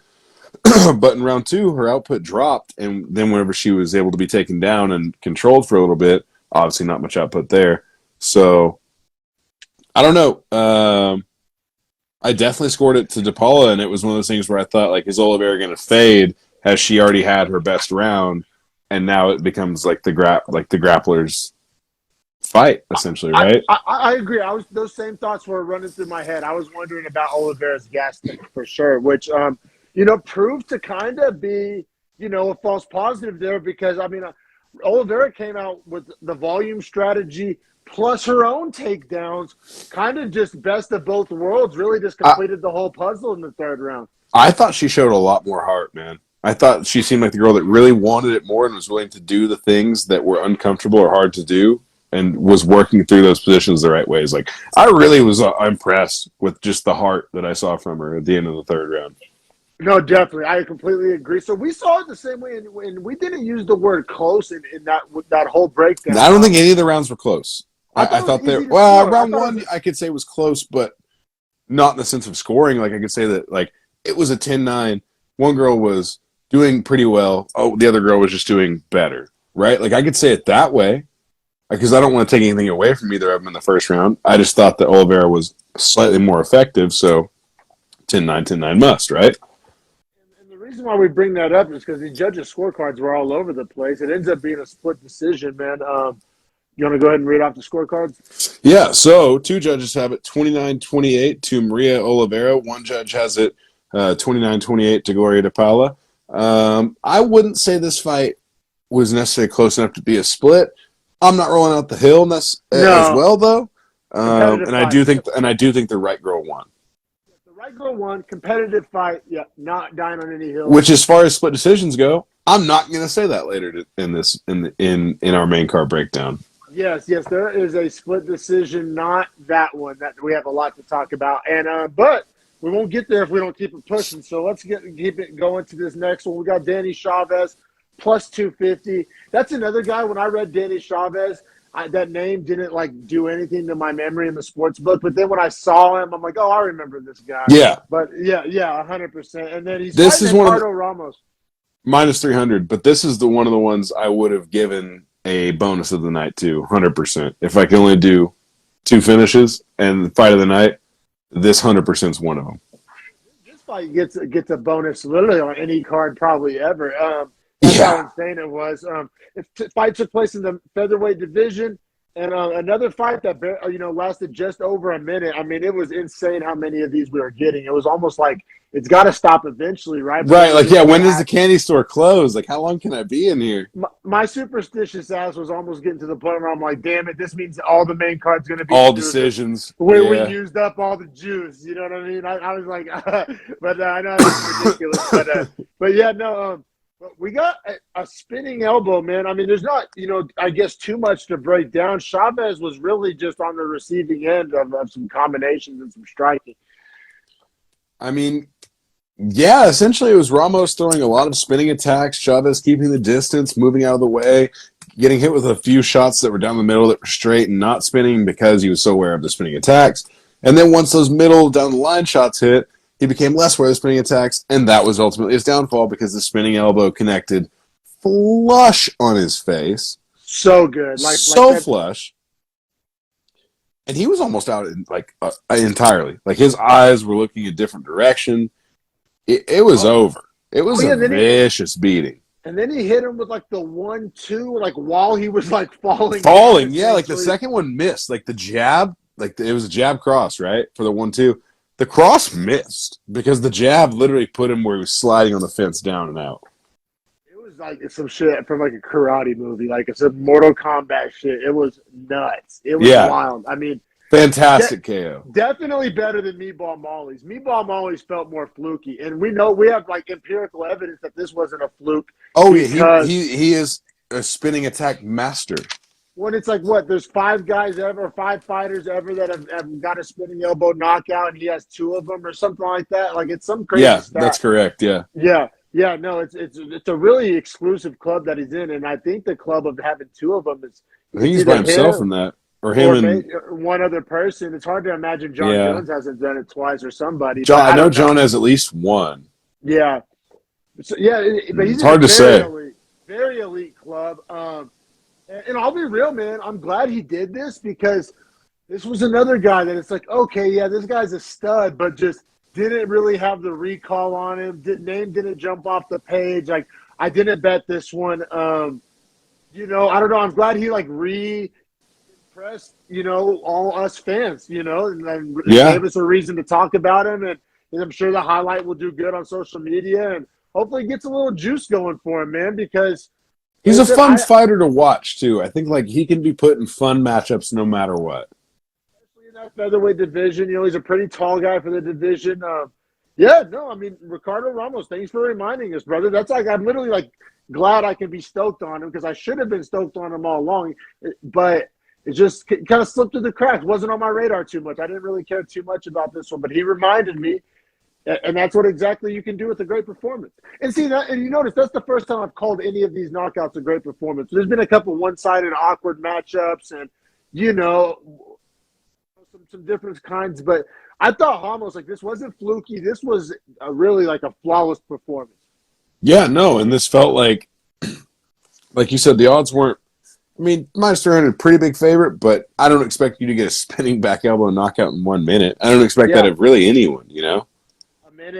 But in round 2, her output dropped. And then whenever she was able to be taken down and controlled for a little bit, obviously not much output there. So, I don't know. I definitely scored it to DePaula, and it was one of those things where I thought, like, is Oliveira going to fade? Has she already had her best round? And now it becomes like the grappler's fight, essentially, right? I agree. Those same thoughts were running through my head. I was wondering about Oliveira's gas tank for sure, which, proved to kind of be, a false positive there because, Oliveira came out with the volume strategy plus her own takedowns, kind of just best of both worlds, really just completed the whole puzzle in the 3rd round. I thought she showed a lot more heart, man. I thought she seemed like the girl that really wanted it more and was willing to do the things that were uncomfortable or hard to do and was working through those positions the right ways. Like, I really was impressed with just the heart that I saw from her at the end of the 3rd round. No, definitely. I completely agree. So we saw it the same way, and we didn't use the word close in that whole breakdown. I don't think any of the rounds were close. I thought they were – well, round 1 I could say was close, but not in the sense of scoring. Like I could say that like it was a 10-9. One girl was doing pretty well. Oh, the other girl was just doing better, right? Like I could say it that way because I don't want to take anything away from either of them in the first round. I just thought that Oliveira was slightly more effective, so 10-9, 10-9 must, right? And the reason why we bring that up is because the judges' scorecards were all over the place. It ends up being a split decision, man. You want to go ahead and read off the scorecards? Yeah, so two judges have it 29-28 to Maria Oliveira. One judge has it 29-28 to Gloria DePaula. I wouldn't say this fight was necessarily close enough to be a split. I'm not rolling out the hill as well, though. And I do think the right girl won. The right girl won. Competitive fight. Yeah, not dying on any hill. Which, as far as split decisions go, I'm not going to say that later in our main card breakdown. Yes, there is a split decision, not that one. That we have a lot to talk about, and but we won't get there if we don't keep it pushing. So let's keep it going to this next one. We got Danny Chavez plus 250. That's another guy. When I read Danny Chavez, that name didn't like do anything to my memory in the sports book. But then when I saw him, I'm like, oh, I remember this guy. Yeah. But yeah, 100%. And then he's this is one Ricardo Ramos minus 300. But this is one of the ones I would have given a bonus of the night to 100%. If I can only do two finishes and fight of the night, this 100% is one of them. This fight gets a bonus literally on any card probably ever. That's how insane it was. Fight took place in the featherweight division, and another fight that lasted just over a minute. I mean, it was insane how many of these we were getting. It was almost like it's got to stop eventually, right? Right, like when does the candy store close? Like, how long can I be in here? My superstitious ass was almost getting to the point where I'm like, damn it, this means all the main card's going to be all decisions. Where we used up all the juice. You know what I mean? I was like, but I know it's ridiculous. But yeah, no. But we got a spinning elbow, man. I mean, there's not, I guess too much to break down. Chavez was really just on the receiving end of some combinations and some striking. I mean, yeah, essentially it was Ramos throwing a lot of spinning attacks, Chavez keeping the distance, moving out of the way, getting hit with a few shots that were down the middle that were straight and not spinning because he was so aware of the spinning attacks. And then once those middle down the line shots hit, he became less aware of the spinning attacks, and that was ultimately his downfall because the spinning elbow connected flush on his face. So good. Flush. And he was almost out entirely. Like his eyes were looking a different direction. It was over. It was a vicious beating. And then he hit him with like the 1-2, like while he was like falling. Yeah, like the second one missed. Like the jab, it was a jab cross, right? For the 1-2. The cross missed because the jab literally put him where he was sliding on the fence down and out. It was like some shit from like a karate movie, like it's a Mortal Kombat shit. It was nuts. It was wild. I mean, fantastic KO. Definitely better than Meatball Molly's. Meatball Molly's felt more fluky, and we have like empirical evidence that this wasn't a fluke. Oh yeah, he is a spinning attack master. When it's like there's 5 guys ever, 5 fighters ever that have got a spinning elbow knockout, and he has 2 of them or something like that. Like it's some crazy stuff. Yeah, that's correct. Yeah. No, it's a really exclusive club that he's in, and I think the club of having 2 of them is. I think he's by himself in that, or him and one other person. It's hard to imagine John Jones hasn't done it twice or somebody. I know John has at least one. Yeah, but he's hard to say. Very elite club. And I'll be real, man. I'm glad he did this because this was another guy that it's like, okay, yeah, this guy's a stud, but just didn't really have the recall on him. Name didn't jump off the page. Like I didn't bet this one. I don't know. I'm glad he like impressed, all us fans, and gave us a reason to talk about him. And I'm sure the highlight will do good on social media and hopefully gets a little juice going for him, man, because he's a fun fighter to watch, too. I think, he can be put in fun matchups no matter what. Especially in that featherweight division. He's a pretty tall guy for the division. Ricardo Ramos, thanks for reminding us, brother. That's I'm literally, glad I can be stoked on him because I should have been stoked on him all along. But it just kind of slipped through the cracks. Wasn't on my radar too much. I didn't really care too much about this one. But he reminded me. And that's what exactly you can do with a great performance. And see that, and you notice that's the first time I've called any of these knockouts a great performance. There's been a couple one-sided awkward matchups, and some some different kinds, but I thought Ramos, like, this wasn't fluky. This was really like a flawless performance. Yeah, no, and this felt like you said, the odds weren't. I mean, minus 300, pretty big favorite, but I don't expect you to get a spinning back elbow knockout in 1 minute. I don't expect that of really anyone, you know?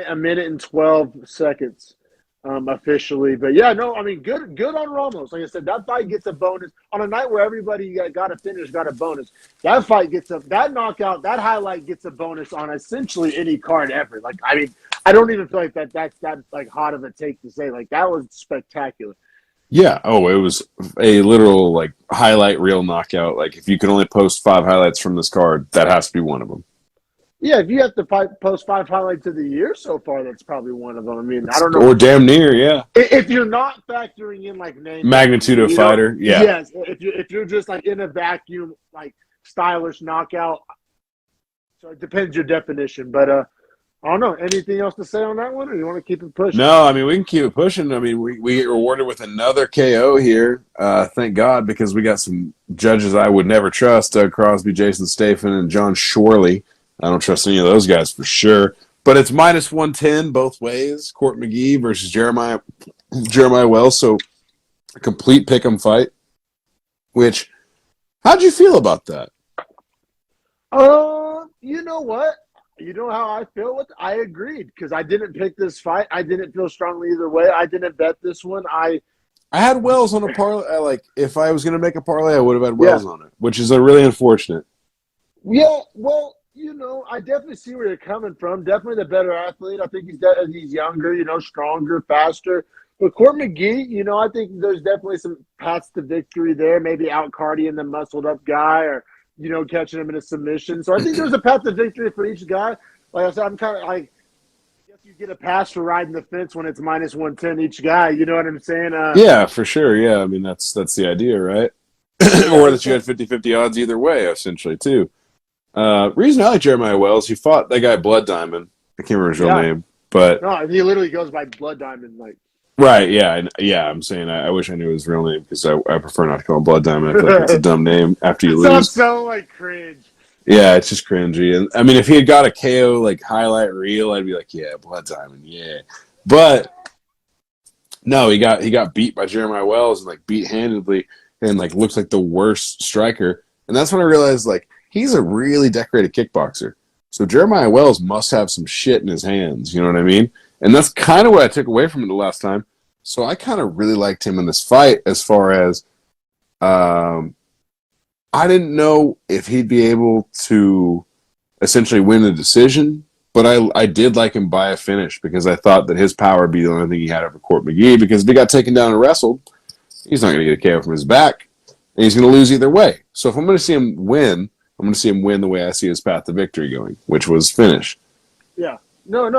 A minute and 12 seconds officially. But yeah, no, I mean, good on Ramos. Like I said, that fight gets a bonus on a night where everybody got a finish, got a bonus. That fight gets that knockout, that highlight gets a bonus on essentially any card ever. Like, I mean, I don't even feel like that's like hot of a take to say. Like, that was spectacular. Yeah. Oh, it was a literal like highlight reel knockout. Like, if you can only post 5 highlights from this card, that has to be one of them. Yeah, if you have to post 5 highlights of the year so far, that's probably one of them. I mean, I don't know. Or damn near, yeah. If you're not factoring in like magnitude of fighter, yeah. Yes, if you're just like in a vacuum, like stylish knockout. So it depends your definition, but I don't know. Anything else to say on that one, or you want to keep it pushing? No, I mean, we can keep it pushing. I mean, we get rewarded with another KO here. Thank God, because we got some judges I would never trust: Doug Crosby, Jason Statham, and John Shorley. I don't trust any of those guys for sure. But it's minus 110 both ways. Court McGee versus Jeremiah Wells. So a complete pick'em fight. Which, how'd you feel about that? You know what? You know how I feel with it? I agreed because I didn't pick this fight. I didn't feel strongly either way. I didn't bet this one. I had Wells on a parlay. Like, if I was going to make a parlay, I would have had Wells on it, which is a really unfortunate. Yeah, well, you know, I definitely see where you're coming from. Definitely the better athlete. I think he's younger, you know, stronger, faster. But Court McGee, you know, I think there's definitely some paths to victory there. Maybe out-carding the muscled-up guy or, you know, catching him in a submission. So I think there's a path to victory for each guy. Like I said, I'm kind of like, I guess you get a pass for riding the fence when it's minus 110 each guy. You know what I'm saying? Yeah, for sure. Yeah, I mean, that's the idea, right? Or that you had 50-50 odds either way, essentially, too. Reason I like Jeremiah Wells, he fought that guy Blood Diamond. I can't remember his real name, but no, he literally goes by Blood Diamond. Like, right? Yeah. I'm saying I wish I knew his real name because I prefer not to call him Blood Diamond. I feel like it's a dumb name after you lose. Sounds so like cringe. Yeah, it's just cringy. And I mean, if he had got a KO like highlight reel, I'd be like, yeah, Blood Diamond, yeah. But no, he got beat by Jeremiah Wells and like beat handedly and like looks like the worst striker. And that's when I realized like, he's a really decorated kickboxer. So Jeremiah Wells must have some shit in his hands. You know what I mean? And that's kind of what I took away from it the last time. So I kind of really liked him in this fight as far as I didn't know if he'd be able to essentially win the decision, but I did like him by a finish because I thought that his power would be the only thing he had over Court McGee because if he got taken down and wrestled, he's not going to get a KO from his back, and he's going to lose either way. So if I'm going to see him win, I'm going to see him win the way I see his path to victory going, which was finish. Yeah. No,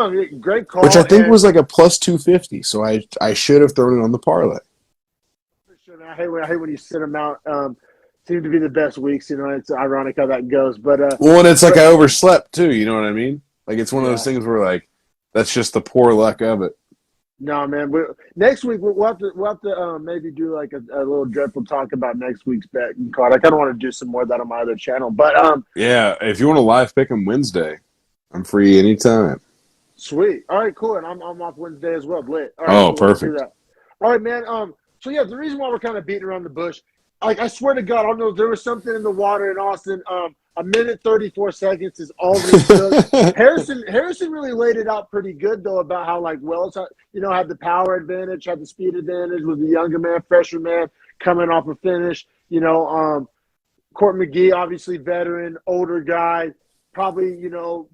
great call. Which I think was like a plus 250, so I should have thrown it on the parlay. For sure, man. I hate when you sit them out. Seem to be the best weeks. You know, it's ironic how that goes. But well, and it's like I overslept too. You know what I mean? Like it's one of those things where like that's just the poor luck of it. No, man. Next week we'll have to maybe do like a little dreadful talk about next week's betting card. I kind of want to do some more of that on my other channel. But yeah, if you want to live pick them Wednesday, I'm free anytime. Sweet. All right, cool. And I'm off Wednesday as well. Lit. All right, cool. Perfect. All right, man. So yeah, the reason why we're kind of beating around the bush, like I swear to God, I don't know. There was something in the water in Austin. A minute 34 seconds is all we took. Harrison really laid it out pretty good though about how like Wells, had the power advantage, had the speed advantage, was the younger man, fresher man coming off a finish. Court McGee, obviously veteran, older guy, probably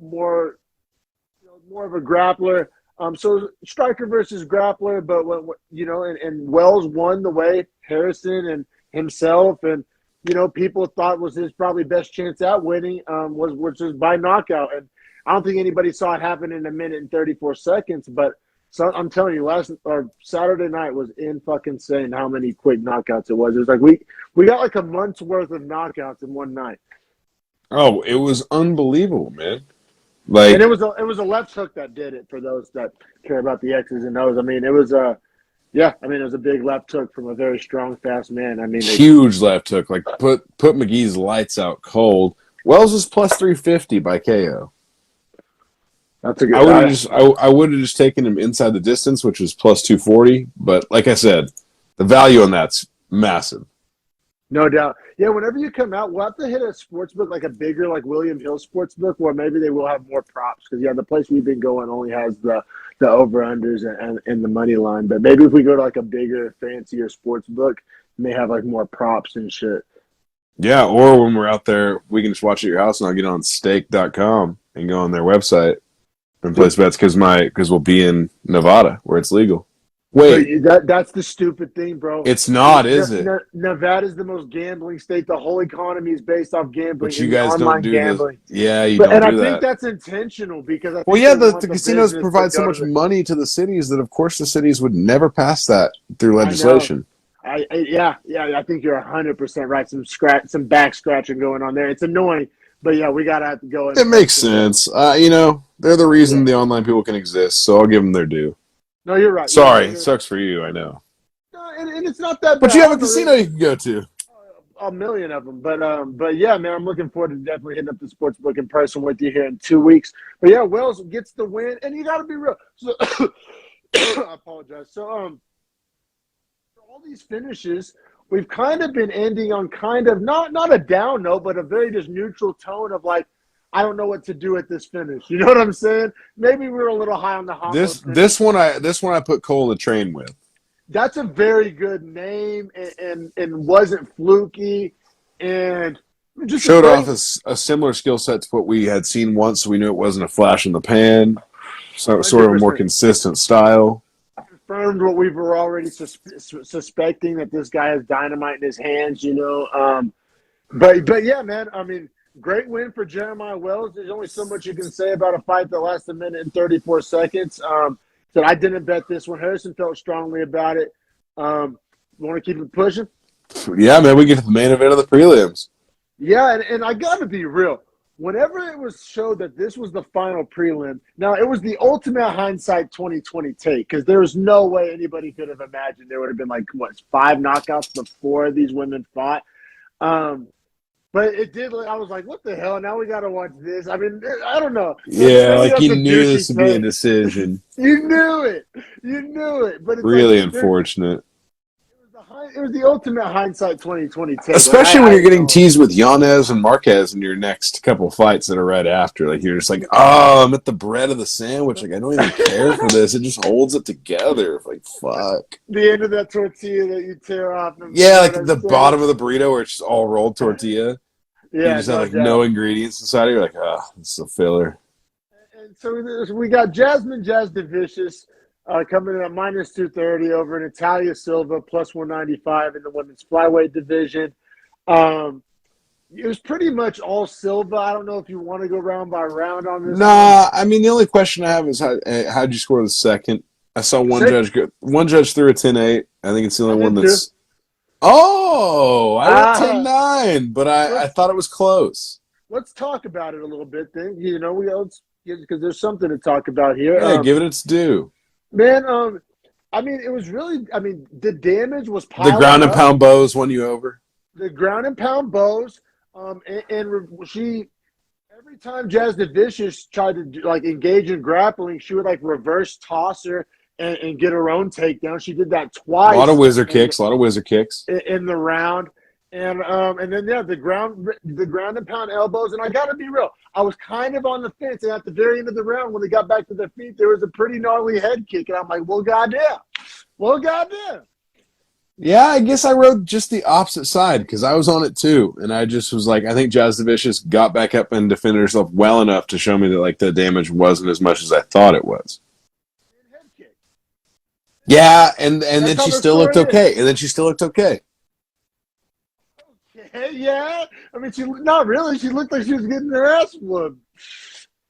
more of a grappler. So striker versus grappler, but and Wells won the way Harrison and himself and. People thought was his probably best chance at winning, which was by knockout. And I don't think anybody saw it happen in a minute and 34 seconds. But I'm telling you, Saturday night was insane how many quick knockouts it was. It was like we got like a month's worth of knockouts in one night. Oh, it was unbelievable, man. Like, and it was a left hook that did it for those that care about the X's and O's. I mean, it was it was a big left hook from a very strong, fast man. I mean, huge left hook. Like put McGee's lights out cold. Wells is plus 350 by KO. That's a good. I would have just taken him inside the distance, which was plus 240. But like I said, the value on that's massive. No doubt. Yeah, whenever you come out, we'll have to hit a sports book, like a bigger, like William Hill sports book, where maybe they will have more props. Because, yeah, the place we've been going only has the over-unders and the money line. But maybe if we go to, like, a bigger, fancier sports book, they may have, like, more props and shit. Yeah, or when we're out there, we can just watch at your house, and I'll get on stake.com and go on their website and place bets because we'll be in Nevada, where it's legal. Wait, That's the stupid thing, bro. it's not, is it? Nevada's the most gambling state. The whole economy is based off gambling. But you guys don't do gambling. this. Yeah, you don't do that. And I think that's intentional because I think the casinos provide so much money to the cities that, of course, the cities would never pass that through legislation. I think you're 100% right. Some back scratching going on there. It's annoying, but yeah, we gotta have to go. It makes sense. They're the reason the online people can exist, so I'll give them their due. No, you're right. Sorry, it sucks for you. I know. No, and it's not that bad. But you have a casino you can go to. A million of them, but yeah, man, I'm looking forward to definitely hitting up the sports book in person with you here in 2 weeks. But yeah, Wells gets the win, and you got to be real. So I apologize. So for all these finishes, we've kind of been ending on kind of not a down note, but a very just neutral tone of like, I don't know what to do at this finish. You know what I'm saying? Maybe we were a little high on the hot. This one I put Cole to train with. That's a very good name and wasn't fluky and just showed off a similar skill set to what we had seen once, so we knew it wasn't a flash in the pan. So sort of a more consistent style. Confirmed what we were already suspecting, that this guy has dynamite in his hands, you know. But yeah, man, I mean, great win for Jeremiah Wells. There's only so much you can say about a fight that lasts a minute and 34 seconds. So I didn't bet this one. Harrison felt strongly about it. Want to keep it pushing? Yeah, man, we get to the main event of the prelims. Yeah, and I got to be real. Whenever it was showed that this was the final prelim, now it was the ultimate hindsight 2020 take, because there was no way anybody could have imagined there would have been like, 5 knockouts before these women fought. But it did. I was like, what the hell? Now we got to watch this. I mean, I don't know. Yeah, like you knew this would be a decision. You knew it. But it's really unfortunate. It was the ultimate hindsight 2020 take. Especially when you're getting teased with Yanez and Marquez in your next couple fights that are right after. Like, you're just like, oh, I'm at the bread of the sandwich. Like, I don't even care for this. It just holds it together. Like, fuck. The end of that tortilla that you tear off. Yeah, like the bottom of the burrito where it's just all rolled tortilla. Yeah, you just have like no ingredients inside. You're like, oh, this is a filler. And so we got Jasmine Jasdavicius coming in at minus 230 over Natalia Silva plus 195 in the women's flyweight division. It was pretty much all Silva. I don't know if you want to go round by round on this. Nah, I mean, the only question I have is how'd you score the second? I saw one judge threw a 10-8. I think it's the only one that's. Too. Oh, I went 10-9, but I thought it was close. Let's talk about it a little bit then. You know, because there's something to talk about here. Yeah, give it its due. Man, I mean, it was really, the damage was piling The ground and up. pound bows won you over. The ground and pound bows, and she, every time Jasdavicius tried to like engage in grappling, she would like reverse toss her and get her own takedown. She did that twice. A lot of whizzer kicks in the round. And then the ground and pound elbows. And I got to be real, I was kind of on the fence. And at the very end of the round, when they got back to their feet, there was a pretty gnarly head kick. And I'm like, well, goddamn. Yeah, I guess I rode just the opposite side because I was on it too. And I just was like, I think Jasdavicius got back up and defended herself well enough to show me that like the damage wasn't as much as I thought it was. Yeah, and then she still looked okay. Yeah, I mean, not really. She looked like she was getting her ass whooped.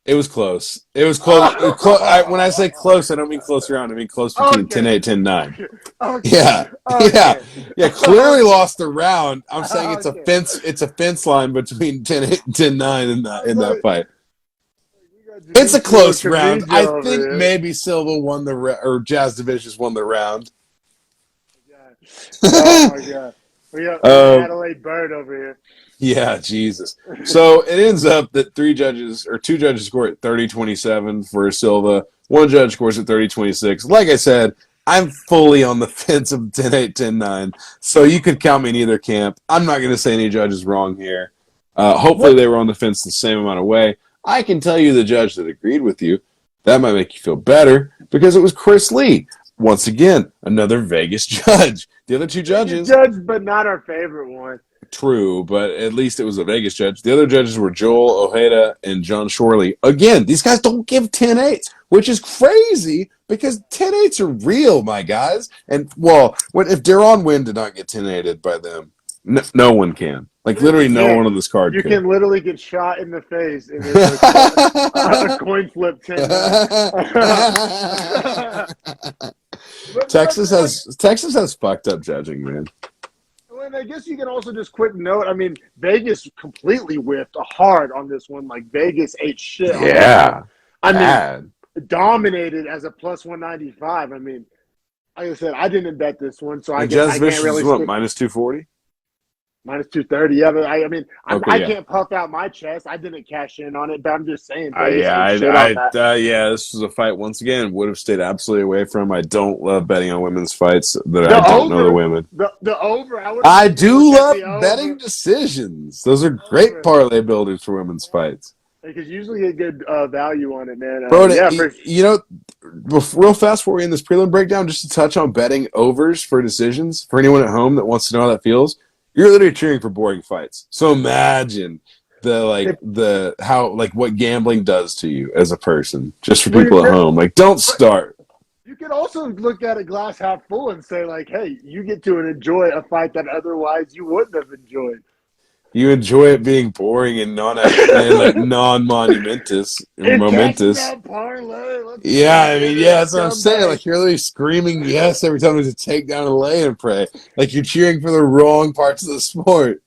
It was close. When I say close, I don't mean close around. I mean close between 10-8, 10-9. Okay. Yeah. Clearly lost the round. I'm saying it's a fence. It's a fence line between 10-8 and 10-9 in that fight. It's a close round. I think maybe Silva won or Jasdavicius won the round. Oh my god. We got Um, Adelaide Bird over here. Yeah, Jesus. So it ends up that two judges score at 30-27 for Silva. One judge scores at 30-26. Like I said, I'm fully on the fence of 10-8, 10-9. So you could count me in either camp. I'm not going to say any judge is wrong here. Hopefully they were on the fence the same amount of way. I can tell you the judge that agreed with you. That might make you feel better because it was Chris Lee. Once again, another Vegas judge. The other two judges. Judge, but not our favorite one. True, but at least it was a Vegas judge. The other judges were Joel Ojeda and John Shorley. Again, these guys don't give 10-8s, which is crazy because 10-8s are real, my guys. And, well, if Deron Wynn did not get 10-8'd by them, no one can. Like, literally no one on this card You could. can literally get shot in the face and it's a coin flip 10. Texas has fucked up judging, man. And I guess you can also just quick note. I mean, Vegas completely whiffed hard on this one. Like Vegas ate shit. Yeah, I mean, dominated as a plus 195. I mean, like I said, I didn't bet this one, so I can't really. What, minus 240? Minus 230. Yeah, but I mean, Okay, I can't puff out my chest. I didn't cash in on it, but I'm just saying. This was a fight once again. Would have stayed absolutely away from. I don't love betting on women's fights that I don't know the women. The over. I do love betting decisions. Those are great parlay builders for women's fights. Because usually you get good value on it, man. Bro, real fast before we end this prelim breakdown, just to touch on betting overs for decisions for anyone at home that wants to know how that feels. You're literally cheering for boring fights. So imagine what gambling does to you as a person, just for people at home. Like, don't start. You can also look at a glass half full and say, like, hey, you get to enjoy a fight that otherwise you wouldn't have enjoyed. You enjoy it being boring and non-monumentous. Yeah, I mean, that's what I'm saying. Like, you're literally screaming yes every time there's a takedown and lay and pray. Like, you're cheering for the wrong parts of the sport.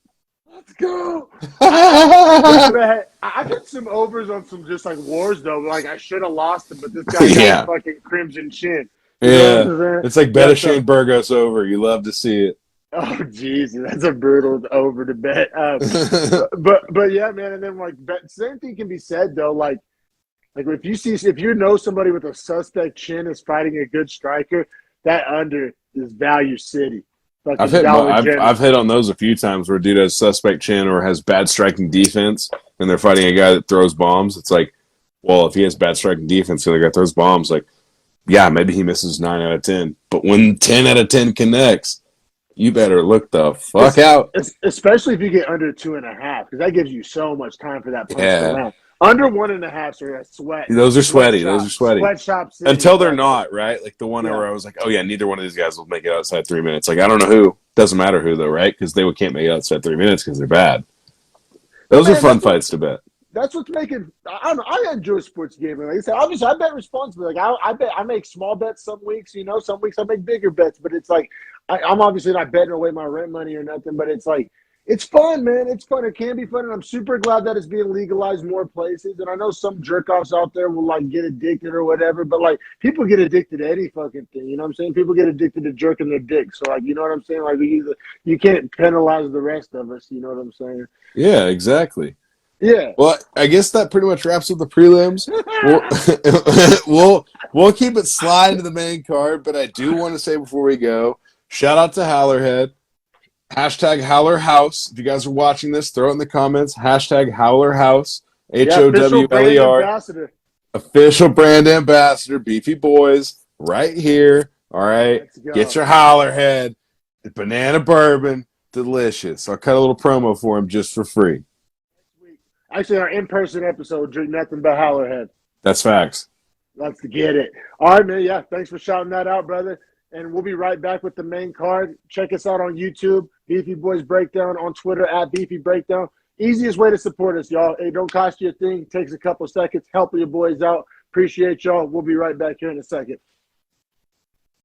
Let's go. I got some overs on some just like wars, though. Like, I should have lost them, but this guy got a fucking crimson chin. It's like bet a Shane Burgos over. You love to see it. Oh, Jesus, that's a brutal over to bet. But yeah, man, and then same thing can be said though. Like if you know somebody with a suspect chin is fighting a good striker, that under is value city. I've hit on those a few times where a dude has suspect chin or has bad striking defense, and they're fighting a guy that throws bombs. It's like, well, if he has bad striking defense, the other guy throws bombs. Like, yeah, maybe he misses 9 out of 10, but when 10 out of 10 connects, you better look the fuck out. Especially if you get under 2.5, because that gives you so much time for that punch to land. Under 1.5 are a sweat. Those are sweaty. Sweat shop city. Until they're not, right? Like the one where I was like, oh yeah, neither one of these guys will make it outside 3 minutes. Like, I don't know who. Doesn't matter who though, right? Because they can't make it outside 3 minutes because they're bad. Those are fun fights to bet. That's what's making. I don't know. I enjoy sports gaming. Like I said, obviously, I bet responsibly. Like I make small bets some weeks. Some weeks I make bigger bets. But it's like I'm obviously not betting away my rent money or nothing. But it's like it's fun, man. It's fun. It can be fun, and I'm super glad that it's being legalized more places. And I know some jerk offs out there will like get addicted or whatever. But like people get addicted to any fucking thing. You know what I'm saying? People get addicted to jerking their dick. So like, you know what I'm saying? Like you can't penalize the rest of us. You know what I'm saying? Yeah, exactly. Yeah. Well, I guess that pretty much wraps up the prelims. We'll keep it sliding to the main card, but I do want to say before we go, shout out to Howlerhead. Hashtag Howler House. If you guys are watching this, throw it in the comments. Hashtag Howler House. HOWLER. Official brand ambassador. Beefy Boys. Right here. All right. Get your Howlerhead. Banana bourbon. Delicious. I'll cut a little promo for him just for free. Actually, our in-person episode, drink nothing but Howlerhead. That's facts. Let's get it. All right, man. Yeah, thanks for shouting that out, brother. And we'll be right back with the main card. Check us out on YouTube, Beefy Boys Breakdown, on Twitter at Beefy Breakdown. Easiest way to support us, y'all. It don't cost you a thing. It takes a couple seconds. Help your boys out. Appreciate y'all. We'll be right back here in a second.